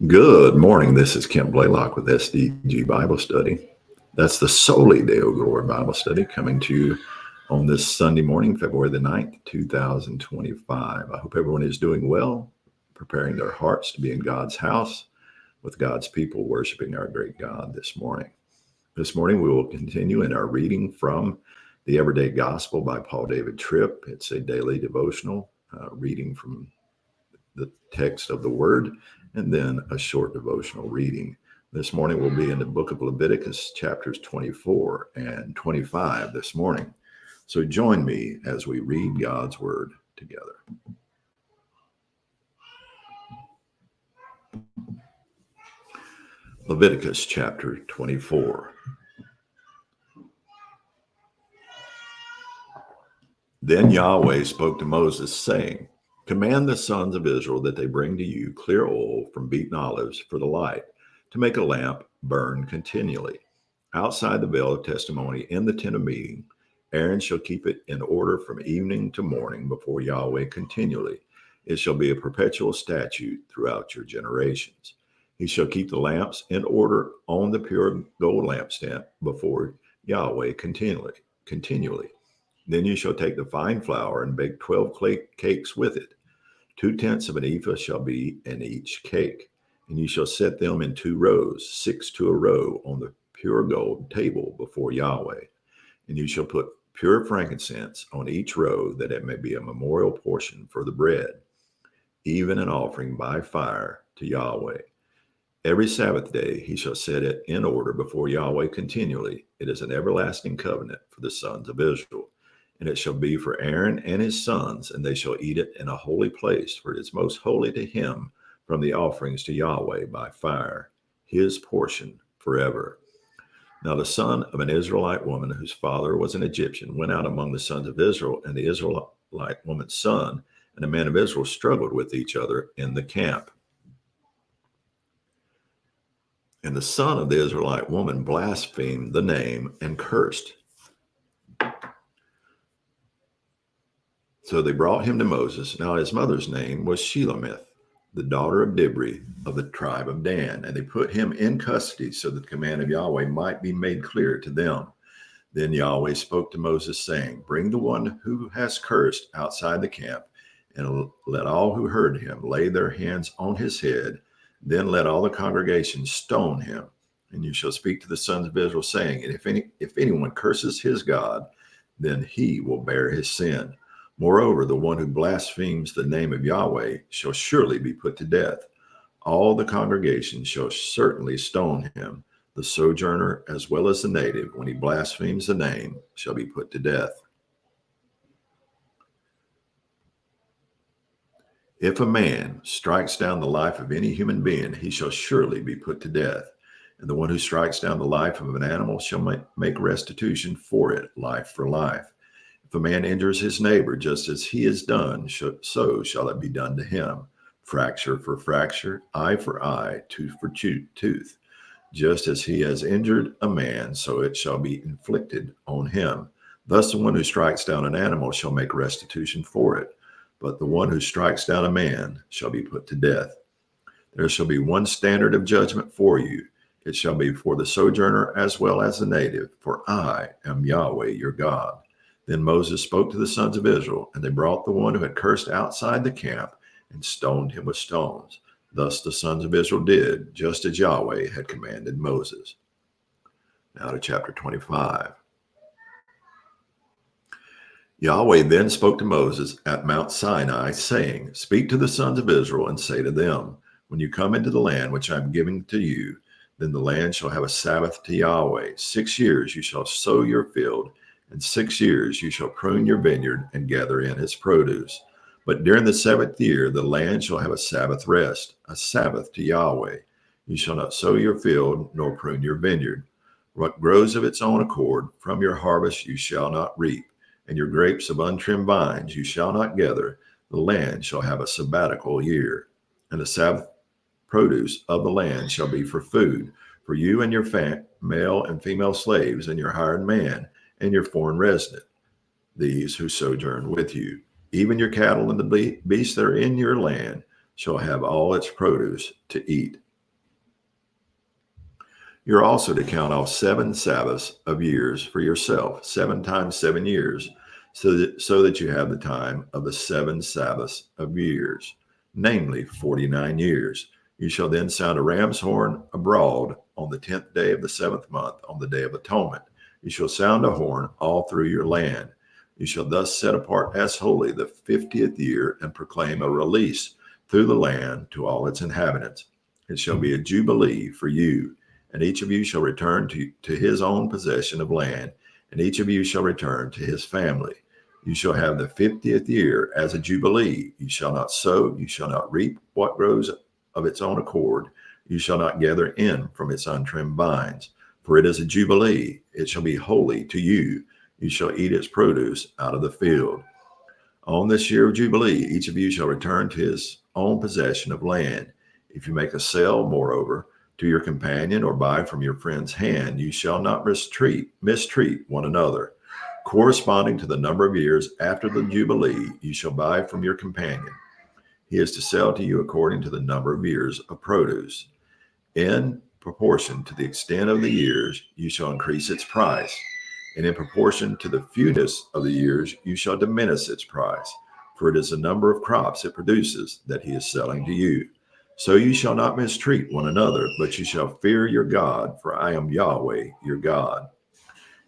Good morning. This is Kent Blaylock with SDG Bible Study. That's the SOLI DEO GLORIA Bible Study coming to you on this Sunday morning, February the 9th, 2025. I hope everyone is doing well, preparing their hearts to be in God's house with God's people, worshiping our great God this morning. This morning, we will continue in our reading from the Everyday Gospel by Paul David Tripp. It's a daily devotional reading from the text of the Word, and then a short devotional reading. This morning we'll be in the book of Leviticus, chapters 24 and 25 this morning. So join me as we read God's Word together. Leviticus chapter 24. Then Yahweh spoke to Moses, saying, "Command the sons of Israel that they bring to you clear oil from beaten olives for the light, to make a lamp burn continually. Outside the veil of testimony in the tent of meeting, Aaron shall keep it in order from evening to morning before Yahweh continually. It shall be a perpetual statute throughout your generations. He shall keep the lamps in order on the pure gold lampstand before Yahweh continually. Then you shall take the fine flour and bake 12 cakes with it. 2/10 of an ephah shall be in each cake, and you shall set them in 2 rows, 6 to a row, on the pure gold table before Yahweh. And you shall put pure frankincense on each row, that it may be a memorial portion for the bread, even an offering by fire to Yahweh. Every Sabbath day he shall set it in order before Yahweh continually. It is an everlasting covenant for the sons of Israel. And it shall be for Aaron and his sons, and they shall eat it in a holy place, for it is most holy to him from the offerings to Yahweh by fire, his portion forever." Now the son of an Israelite woman, whose father was an Egyptian, went out among the sons of Israel, and the Israelite woman's son and a man of Israel struggled with each other in the camp. And the son of the Israelite woman blasphemed the name and cursed. So they brought him to Moses. Now his mother's name was Shelemith, the daughter of Dibri of the tribe of Dan. And they put him in custody so that the command of Yahweh might be made clear to them. Then Yahweh spoke to Moses, saying, "Bring the one who has cursed outside the camp, and let all who heard him lay their hands on his head. Then let all the congregation stone him. And you shall speak to the sons of Israel, saying, if anyone curses his God, then he will bear his sin. Moreover, the one who blasphemes the name of Yahweh shall surely be put to death. All the congregation shall certainly stone him. The sojourner as well as the native, when he blasphemes the name, shall be put to death. If a man strikes down the life of any human being, he shall surely be put to death. And the one who strikes down the life of an animal shall make restitution for it, life for life. If a man injures his neighbor just as he has done, so shall it be done to him. Fracture for fracture, eye for eye, tooth for tooth. Just as he has injured a man, so it shall be inflicted on him. Thus the one who strikes down an animal shall make restitution for it. But the one who strikes down a man shall be put to death. There shall be one standard of judgment for you. It shall be for the sojourner as well as the native, for I am Yahweh your God. Then Moses spoke to the sons of Israel, and they brought the one who had cursed outside the camp and stoned him with stones. Thus the sons of Israel did, just as Yahweh had commanded Moses. Now to chapter 25. Yahweh then spoke to Moses at Mount Sinai, saying, "Speak to the sons of Israel and say to them, when you come into the land which I am giving to you, then the land shall have a Sabbath to Yahweh. 6 years you shall sow your field, and 6 years you shall prune your vineyard and gather in its produce. But during the 7th year, the land shall have a Sabbath rest, a Sabbath to Yahweh. You shall not sow your field, nor prune your vineyard. What grows of its own accord from your harvest you shall not reap, and your grapes of untrimmed vines you shall not gather. The land shall have a sabbatical year, and the Sabbath produce of the land shall be for food, for you and your male and female slaves, and your hired man, and your foreign resident, these who sojourn with you, even your cattle and the beasts that are in your land. shall have all its produce to eat. You're also to count off 7 Sabbaths of years for yourself, 7 times 7 years, so that you have the time of the 7 Sabbaths of years, namely 49 years. You shall then sound a ram's horn abroad on the 10th day of the 7th month, on the Day of Atonement. You shall sound a horn all through your land. You shall thus set apart as holy the 50th year and proclaim a release through the land to all its inhabitants. It shall be a jubilee for you, and each of you shall return to his own possession of land, and each of you shall return to his family. You shall have the 50th year as a jubilee. You shall not sow, you shall not reap what grows of its own accord. You shall not gather in from its untrimmed vines, for it is a jubilee. It shall be holy to you. You shall eat its produce out of the field. On this year of Jubilee, each of you shall return to his own possession of land. If you make a sale, moreover, to your companion or buy from your friend's hand, you shall not mistreat one another. Corresponding to the number of years after the Jubilee, you shall buy from your companion. He is to sell to you according to the number of years of produce. In proportion to the extent of the years, you shall increase its price. And in proportion to the fewness of the years, you shall diminish its price, for it is the number of crops it produces that he is selling to you. So you shall not mistreat one another, but you shall fear your God, for I am Yahweh, your God.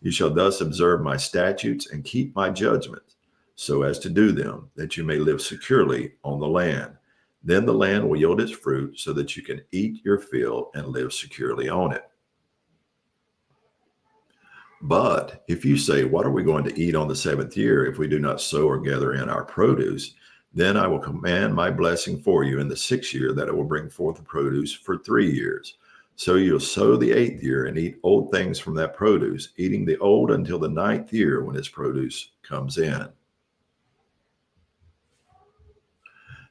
You shall thus observe my statutes and keep my judgments, so as to do them, that you may live securely on the land. Then the land will yield its fruit, so that you can eat your fill and live securely on it. But if you say, what are we going to eat on the 7th year if we do not sow or gather in our produce? Then I will command my blessing for you in the 6th year, that it will bring forth the produce for 3 years. So you'll sow the 8th year and eat old things from that produce, eating the old until the 9th year when its produce comes in.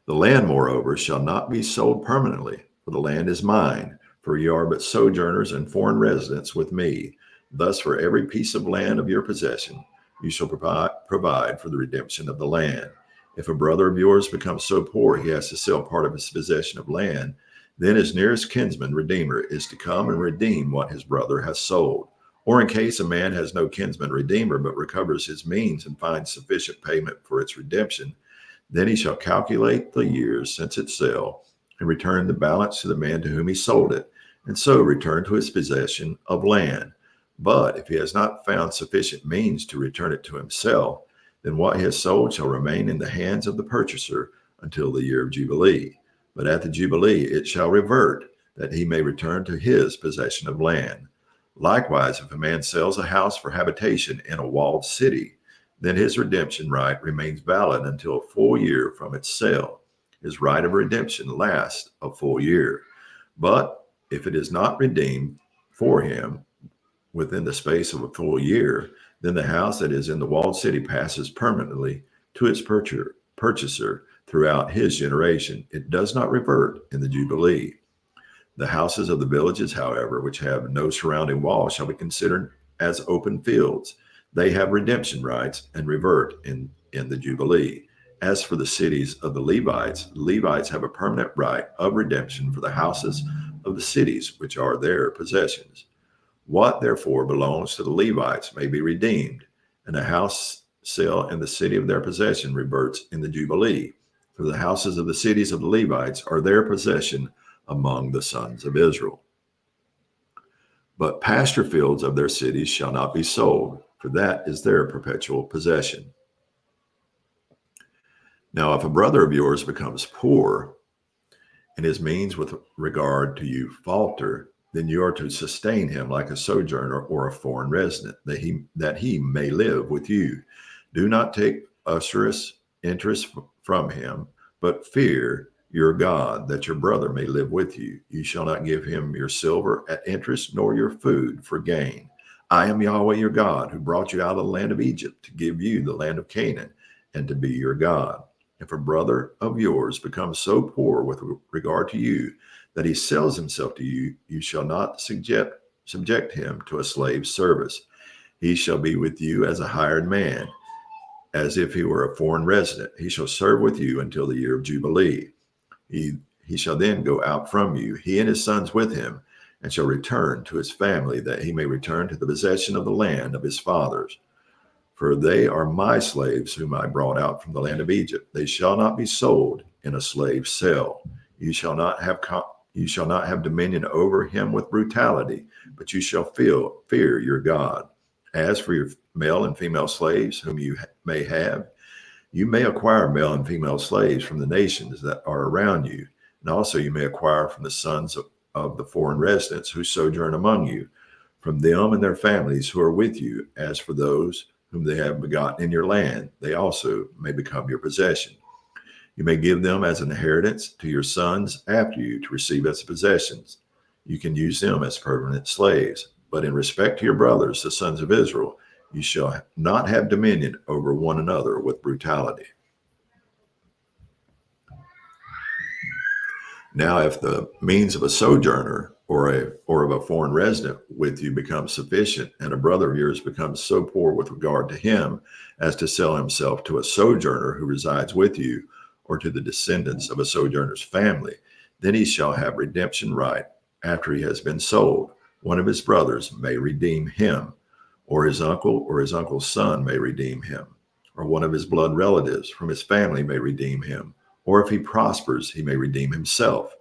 The land, moreover, shall not be sold permanently, for the land is mine, for you are but sojourners and foreign residents with me. Thus, for every piece of land of your possession, you shall provide for the redemption of the land. If a brother of yours becomes so poor he has to sell part of his possession of land, then his nearest kinsman redeemer is to come and redeem what his brother has sold. Or in case a man has no kinsman redeemer, but recovers his means and finds sufficient payment for its redemption, then he shall calculate the years since its sale and return the balance to the man to whom he sold it, and so return to his possession of land. But if he has not found sufficient means to return it to himself, then what he has sold shall remain in the hands of the purchaser until the year of Jubilee. But at the Jubilee it shall revert, that he may return to his possession of land. Likewise, if a man sells a house for habitation in a walled city, then his redemption right remains valid until a full year from its sale. His right of redemption lasts a full year. But if it is not redeemed for him within the space of a full year, then the house that is in the walled city passes permanently to its purchaser throughout his generation. It does not revert in the Jubilee. The houses of the villages, however, which have no surrounding wall, shall be considered as open fields. They have redemption rights and revert in the Jubilee. As for the cities of the Levites have a permanent right of redemption for the houses of the cities which are their possessions. What therefore belongs to the Levites may be redeemed, and a house sale in the city of their possession reverts in the Jubilee. For the houses of the cities of the Levites are their possession among the sons of Israel. But pasture fields of their cities shall not be sold, for that is their perpetual possession. Now, if a brother of yours becomes poor, and his means with regard to you falter, then you are to sustain him like a sojourner or a foreign resident, that he may live with you. Do not take usurious interest from him, but fear your God, that your brother may live with you. You shall not give him your silver at interest, nor your food for gain. I am Yahweh your God, who brought you out of the land of Egypt to give you the land of Canaan, and to be your God. If a brother of yours becomes so poor with regard to you that he sells himself to you, you shall not subject him to a slave's service. He shall be with you as a hired man, as if he were a foreign resident. He shall serve with you until the year of Jubilee. He shall then go out from you, he and his sons with him, and shall return to his family, that he may return to the possession of the land of his fathers. For they are my slaves, whom I brought out from the land of Egypt. They shall not be sold in a slave sale. You shall not have dominion over him with brutality, but you shall fear your God. As for your male and female slaves, whom you may have, you may acquire male and female slaves from the nations that are around you, and also you may acquire from the sons of the foreign residents who sojourn among you, from them and their families who are with you. As for those whom they have begotten in your land, they also may become your possession. You may give them as an inheritance to your sons after you to receive as possessions. You can use them as permanent slaves. But in respect to your brothers, the sons of Israel, you shall not have dominion over one another with brutality. Now, if the means of a sojourner or of a foreign resident with you becomes sufficient, and a brother of yours becomes so poor with regard to him as to sell himself to a sojourner who resides with you, or to the descendants of a sojourner's family, then he shall have redemption right after he has been sold. One of his brothers may redeem him, or his uncle's son may redeem him, or one of his blood relatives from his family may redeem him, or if he prospers, he may redeem himself.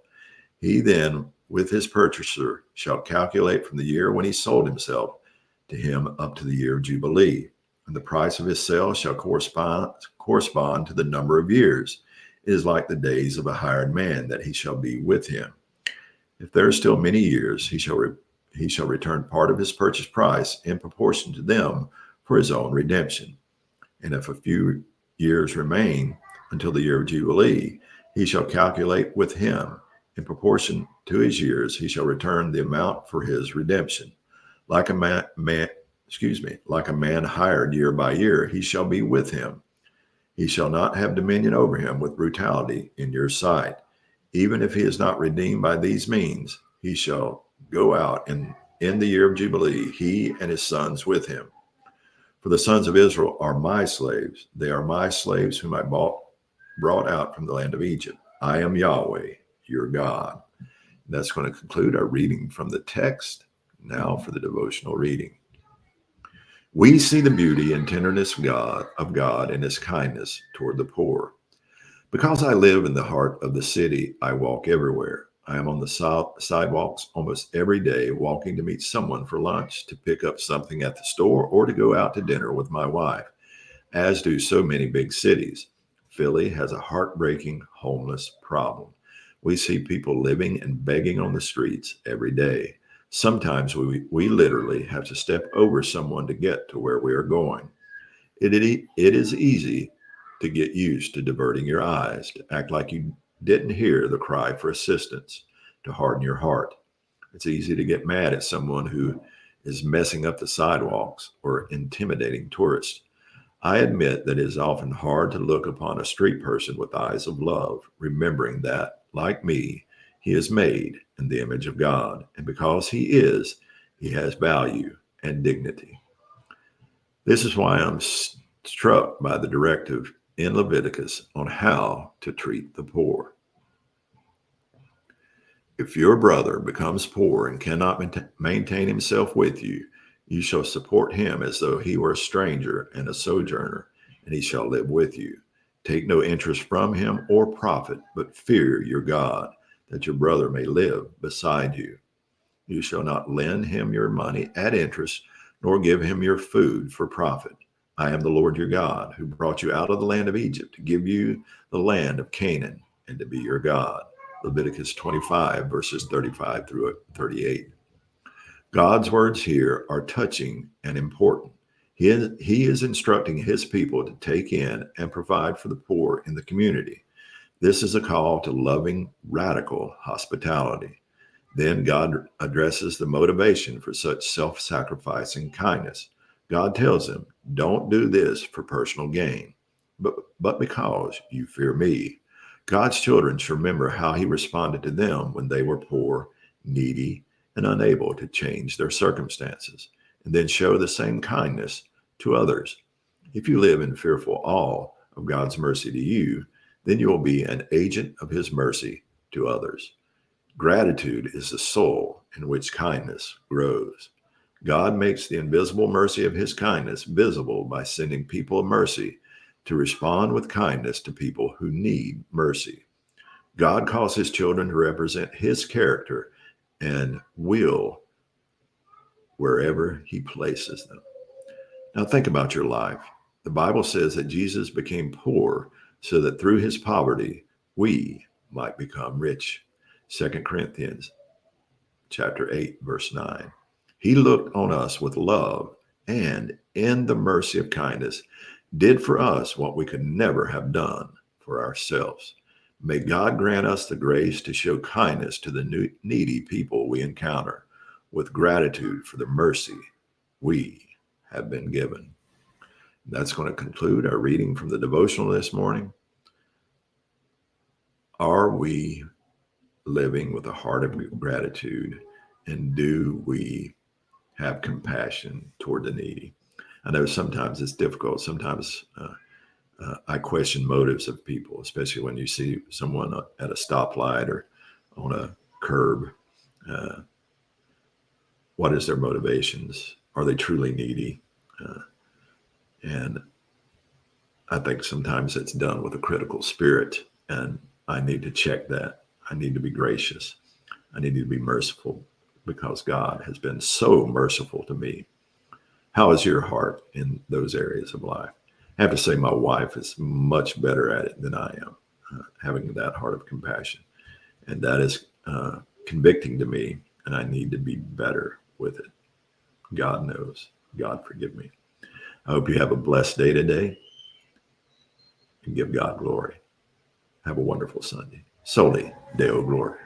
He then, with his purchaser, shall calculate from the year when he sold himself to him up to the year of Jubilee, and the price of his sale shall correspond to the number of years. It is like the days of a hired man that he shall be with him. If there are still many years, he shall return part of his purchase price in proportion to them for his own redemption. And if a few years remain until the year of Jubilee, he shall calculate with him in proportion to his years. He shall return the amount for his redemption. Like a man hired year by year, he shall be with him. He shall not have dominion over him with brutality in your sight. Even if he is not redeemed by these means, he shall go out in the year of Jubilee, he and his sons with him. For the sons of Israel are my slaves. They are my slaves whom I brought out from the land of Egypt. I am Yahweh, your God. And that's going to conclude our reading from the text. Now for the devotional reading. We see the beauty and tenderness of God and his kindness toward the poor. Because I live in the heart of the city, I walk everywhere. I am on the sidewalks almost every day, walking to meet someone for lunch, to pick up something at the store, or to go out to dinner with my wife, as do so many big cities. Philly has a heartbreaking homeless problem. We see people living and begging on the streets every day. Sometimes we literally have to step over someone to get to where we are going. It is easy to get used to diverting your eyes, to act like you didn't hear the cry for assistance, to harden your heart. It's easy to get mad at someone who is messing up the sidewalks or intimidating tourists. I admit that it is often hard to look upon a street person with eyes of love, remembering that, like me, he is made in the image of God, and because he has value and dignity. This is why I'm struck by the directive in Leviticus on how to treat the poor. If your brother becomes poor and cannot maintain himself with you, you shall support him as though he were a stranger and a sojourner, and he shall live with you. Take no interest from him or profit, but fear your God, that your brother may live beside you. You shall not lend him your money at interest, nor give him your food for profit. I am the Lord your God, who brought you out of the land of Egypt to give you the land of Canaan and to be your God. Leviticus 25, verses 35 through 38. God's words here are touching and important. He is instructing his people to take in and provide for the poor in the community. This is a call to loving, radical hospitality. Then God addresses the motivation for such self-sacrificing kindness. God tells him, don't do this for personal gain, but because you fear me. God's children should remember how he responded to them when they were poor, needy, and unable to change their circumstances, and then show the same kindness to others. If you live in fearful awe of God's mercy to you, Then you will be an agent of his mercy to others. Gratitude is the soil in which kindness grows. God makes the invisible mercy of his kindness visible by sending people of mercy to respond with kindness to people who need mercy. God calls his children to represent his character and will wherever he places them. Now think about your life. The Bible says that Jesus became poor so that through his poverty, we might become rich. 2 Corinthians chapter 8, verse 9. He looked on us with love and in the mercy of kindness did for us what we could never have done for ourselves. May God grant us the grace to show kindness to the needy people we encounter with gratitude for the mercy we have been given. That's going to conclude our reading from the devotional this morning. Are we living with a heart of gratitude, and do we have compassion toward the needy? I know sometimes it's difficult. Sometimes I question motives of people, especially when you see someone at a stoplight or on a curb. What is their motivations? Are they truly needy? And I think sometimes it's done with a critical spirit, and I need to check that. I need to be gracious. I need to be merciful because God has been so merciful to me. How is your heart in those areas of life? I have to say my wife is much better at it than I am, having that heart of compassion. And that is convicting to me, and I need to be better with it. God knows. God forgive me. I hope you have a blessed day today and give God glory. Have a wonderful Sunday. Soli Deo Gloria.